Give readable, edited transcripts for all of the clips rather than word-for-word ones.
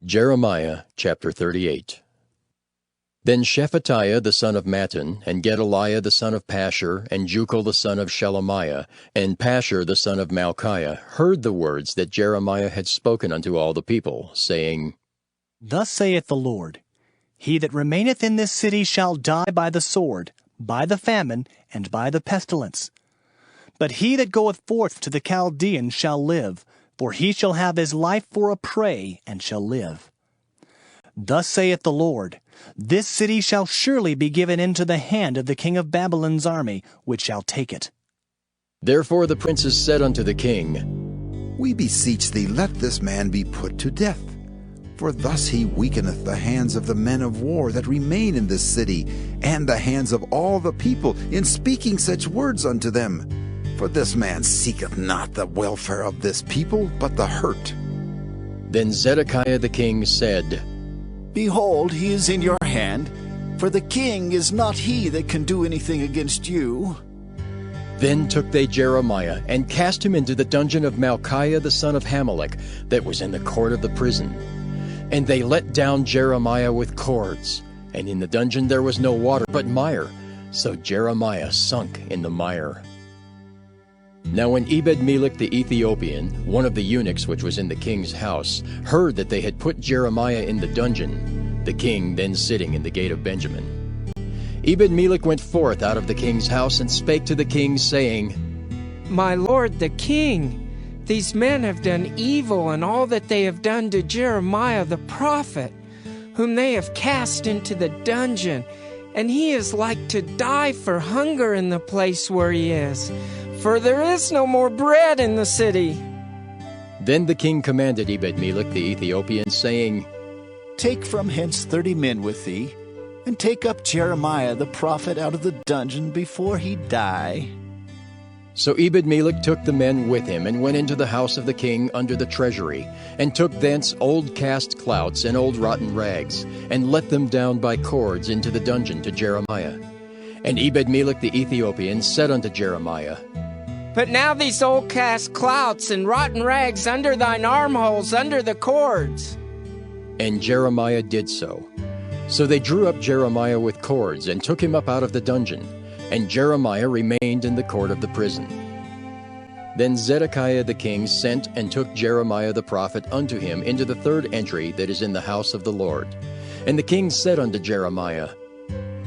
Jeremiah chapter 38. Then Shephatiah the son of Mattan, and Gedaliah the son of Pashur, and Jucal the son of Shelemiah, and Pashur the son of Malchiah heard the words that Jeremiah had spoken unto all the people, saying, Thus saith the Lord, He that remaineth in this city shall die by the sword, by the famine, and by the pestilence. But he that goeth forth to the Chaldeans shall live, for he shall have his life for a prey, and shall live. Thus saith the Lord, This city shall surely be given into the hand of the king of Babylon's army, which shall take it. Therefore the princes said unto the king, We beseech thee, let this man be put to death. For thus he weakeneth the hands of the men of war that remain in this city, and the hands of all the people, in speaking such words unto them. For this man seeketh not the welfare of this people, but the hurt. Then Zedekiah the king said, Behold, he is in your hand, for the king is not he that can do anything against you. Then took they Jeremiah, and cast him into the dungeon of Malchiah the son of Hamelech, that was in the court of the prison. And they let down Jeremiah with cords, and in the dungeon there was no water but mire, so Jeremiah sunk in the mire. Now when Ebed-melech the Ethiopian, one of the eunuchs which was in the king's house, heard that they had put Jeremiah in the dungeon, the king then sitting in the gate of Benjamin, Ebed-melech went forth out of the king's house and spake to the king, saying, My lord the king, these men have done evil in all that they have done to Jeremiah the prophet, whom they have cast into the dungeon, and he is like to die for hunger in the place where he is. For there is no more bread in the city. Then the king commanded Ebed-melech the Ethiopian, saying, Take from hence 30 men with thee, and take up Jeremiah the prophet out of the dungeon before he die. So Ebed-melech took the men with him, and went into the house of the king under the treasury, and took thence old cast clouts and old rotten rags, and let them down by cords into the dungeon to Jeremiah. And Ebed-melech the Ethiopian said unto Jeremiah, Put now these old cast clouts and rotten rags under thine armholes, under the cords. And Jeremiah did so. So they drew up Jeremiah with cords, and took him up out of the dungeon, and Jeremiah remained in the court of the prison. Then Zedekiah the king sent and took Jeremiah the prophet unto him into the third entry that is in the house of the Lord. And the king said unto Jeremiah,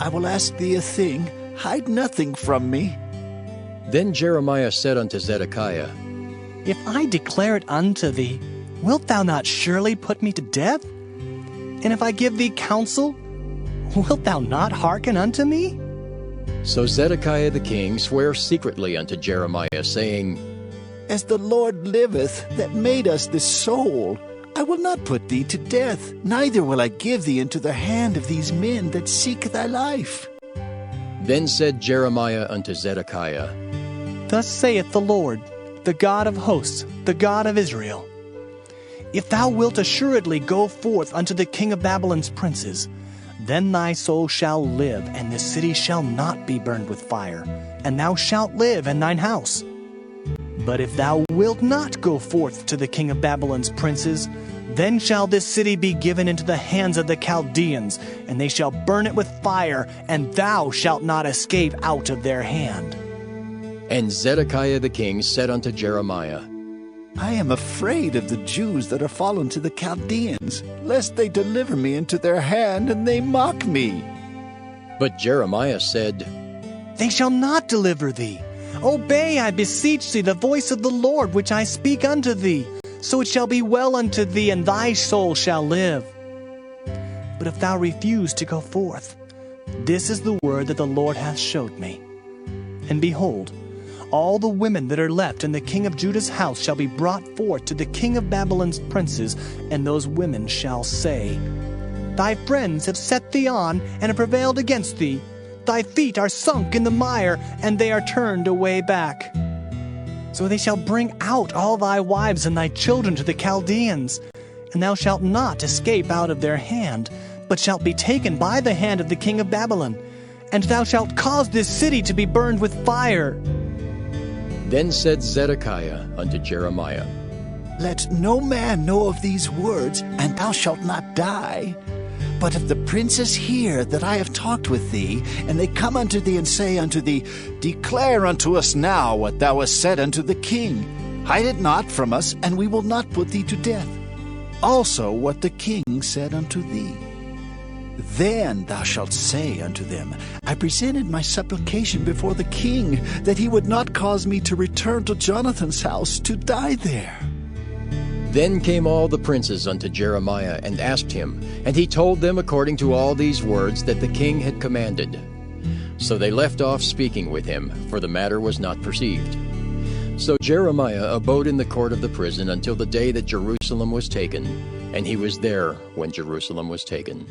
I will ask thee a thing, hide nothing from me. Then Jeremiah said unto Zedekiah, If I declare it unto thee, wilt thou not surely put me to death? And if I give thee counsel, wilt thou not hearken unto me? So Zedekiah the king sware secretly unto Jeremiah, saying, As the Lord liveth, that made us this soul, I will not put thee to death, neither will I give thee into the hand of these men that seek thy life. Then said Jeremiah unto Zedekiah, Thus saith the Lord, the God of hosts, the God of Israel, If thou wilt assuredly go forth unto the king of Babylon's princes, then thy soul shall live, and this city shall not be burned with fire, and thou shalt live in thine house. But if thou wilt not go forth to the king of Babylon's princes, then shall this city be given into the hands of the Chaldeans, and they shall burn it with fire, and thou shalt not escape out of their hand. And Zedekiah the king said unto Jeremiah, I am afraid of the Jews that are fallen to the Chaldeans, lest they deliver me into their hand, and they mock me. But Jeremiah said, They shall not deliver thee. Obey, I beseech thee, the voice of the Lord which I speak unto thee. So it shall be well unto thee, and thy soul shall live. But if thou refuse to go forth, this is the word that the Lord hath showed me. And behold, all the women that are left in the king of Judah's house shall be brought forth to the king of Babylon's princes, and those women shall say, Thy friends have set thee on, and have prevailed against thee. Thy feet are sunk in the mire, and they are turned away back. So they shall bring out all thy wives and thy children to the Chaldeans, and thou shalt not escape out of their hand, but shalt be taken by the hand of the king of Babylon, and thou shalt cause this city to be burned with fire. Then said Zedekiah unto Jeremiah, Let no man know of these words, and thou shalt not die. But if the princes hear that I have talked with thee, and they come unto thee and say unto thee, Declare unto us now what thou hast said unto the king. Hide it not from us, and we will not put thee to death. Also what the king said unto thee. Then thou shalt say unto them, I presented my supplication before the king, that he would not cause me to return to Jonathan's house to die there. Then came all the princes unto Jeremiah and asked him, and he told them according to all these words that the king had commanded. So they left off speaking with him, for the matter was not perceived. So Jeremiah abode in the court of the prison until the day that Jerusalem was taken, and he was there when Jerusalem was taken.